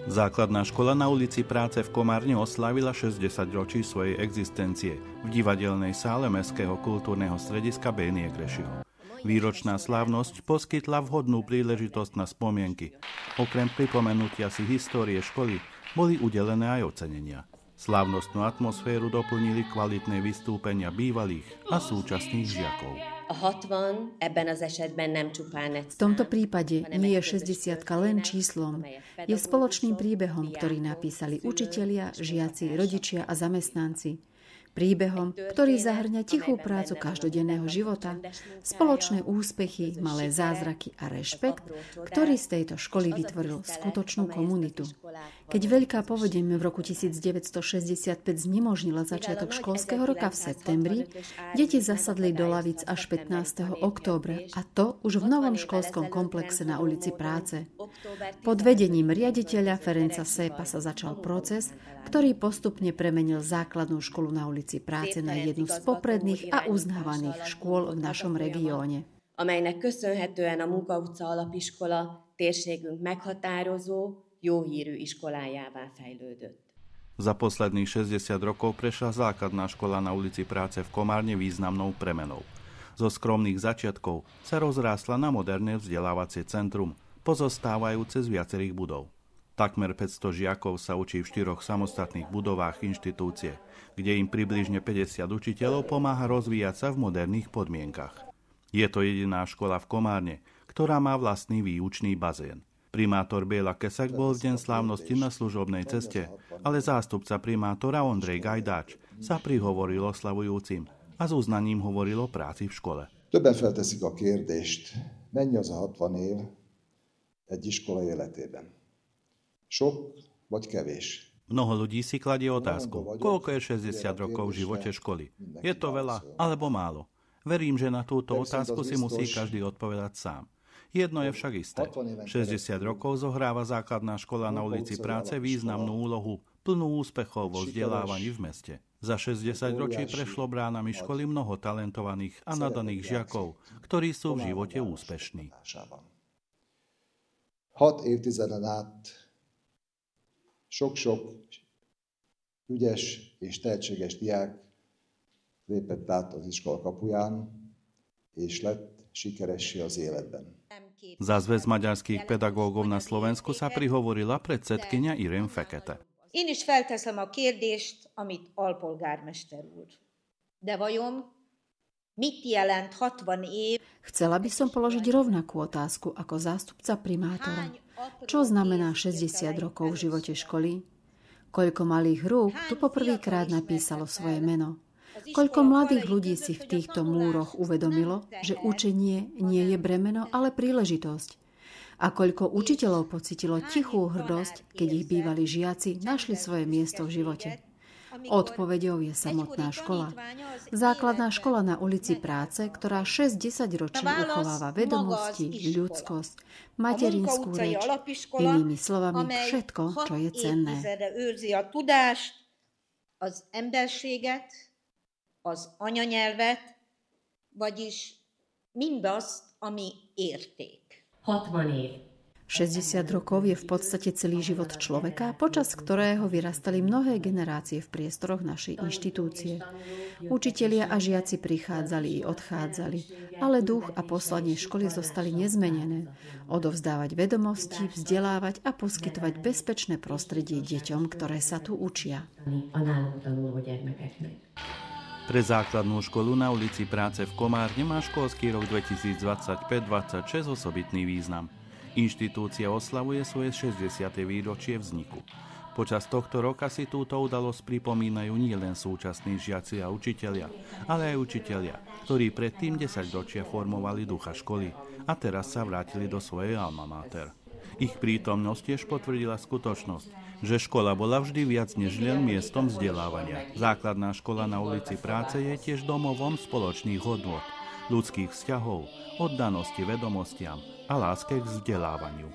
Základná škola na ulici Práce v Komárne oslávila 60 ročí svojej existencie v divadelnej sále Mestského kultúrneho strediska Bénie Grešiho. Výročná slávnosť poskytla vhodnú príležitosť na spomienky. Okrem pripomenutia si histórie školy boli udelené aj ocenenia. Slávnostnú atmosféru doplnili kvalitné vystúpenia bývalých a súčasných žiakov. V tomto prípade nie je 60-ka len číslom. Je spoločným príbehom, ktorý napísali učitelia, žiaci, rodičia a zamestnanci. Príbehom, ktorý zahŕňa tichú prácu každodenného života, spoločné úspechy, malé zázraky a rešpekt, ktorý z tejto školy vytvoril skutočnú komunitu. Keď Veľká povodeň v roku 1965 znemožnila začiatok školského roka v septembri, deti zasadli do lavíc až 15. októbra, a to už v novom školskom komplexe na ulici Práce. Pod vedením riaditeľa Ferenca Sepa sa začal proces, ktorý postupne premenil základnú školu na ulici Práce na jednu z popredných a uznávaných škôl v našom regióne. Amelynek köszönhetően a Munka utca alapiskola térségünk meghatározó, jó hírű iskolájává fejlődött. Za posledných 60 rokov prešla základná škola na ulici Práce v Komárne významnou premenou. Zo skromných začiatkov sa rozrástla na moderné vzdelávacie centrum, pozostávajúce z viacerých budov. Takmer 500 žiakov sa učí v 4 samostatných budovách inštitúcie, kde im približne 50 učiteľov pomáha rozvíjať sa v moderných podmienkach. Je to jediná škola v Komárne, ktorá má vlastný výučný bazén. Primátor Béla Kesak bol v deň slávnosti na služobnej ceste, ale zástupca primátora Ondrej Gajdáč sa prihovoril oslavujúcim a s uznaním hovoril o práci v škole. Többen felteszik a kérdést, mennyi az a 60 év egy iskola életében. Sok vagy kevés? Mnoho ľudí si kladie otázku, koľko je 60 rokov v živote školy. Je to veľa alebo málo? Verím, že na túto otázku si musí každý odpovedať sám. Jedno je však isté. 60 rokov zohráva základná škola na ulici Práce významnú úlohu, plnú úspechov vo vzdelávaní v meste. Za 60 ročí prešlo bránami školy mnoho talentovaných a nadaných žiakov, ktorí sú v živote úspešní. 6 évtizeden át sok-sok ügyes és tehetséges diák lépett át az iskola kapuján, és lett sikeressé az életben. Za Zväz maďarských pedagógov na Slovensku sa prihovorila predsedkyňa Irén Fekete. Én is felteszem a kérdést, amit alpolgármester úr. De vajon mit jelent 60 év? Chcela by som položiť rovnakú otázku ako zástupca primátora. Čo znamená 60 rokov v živote školy? Koľko malých rúk tu poprvýkrát napísalo svoje meno? Koľko mladých ľudí si v týchto múroch uvedomilo, že učenie nie je bremeno, ale príležitosť? A koľko učiteľov pocitilo tichú hrdosť, keď ich bývalí žiaci našli svoje miesto v živote? Odpoveďou je samotná škola. Základná škola na ulici Práce, ktorá 6-10 ročí uchováva vedomosti, ľudskosť, materinskú reč, inými slovami všetko, čo je cenné. Őrzi a tudást, az emberséget, az anyanyelvet, vagyis mindazt, ami érték. 60 év. 60 rokov je v podstate celý život človeka, počas ktorého vyrastali mnohé generácie v priestoroch našej inštitúcie. Učitelia a žiaci prichádzali i odchádzali, ale duch a poslanie školy zostali nezmenené. Odovzdávať vedomosti, vzdelávať a poskytovať bezpečné prostredie deťom, ktoré sa tu učia. Pre základnú školu na ulici Práce v Komárne má školský rok 2025-26 osobitný význam. Inštitúcia oslavuje svoje 60. výročie vzniku. Počas tohto roka si túto udalosť pripomínajú nielen súčasní žiaci a učitelia, ale aj učitelia, ktorí predtým 10 ročia formovali ducha školy a teraz sa vrátili do svojej alma mater. Ich prítomnosť tiež potvrdila skutočnosť, že škola bola vždy viac než len miestom vzdelávania. Základná škola na ulici Práce je tiež domovom spoločných hodnôt, ľudských vzťahov, oddanosti vedomostiam a láske k vzdelávaniu.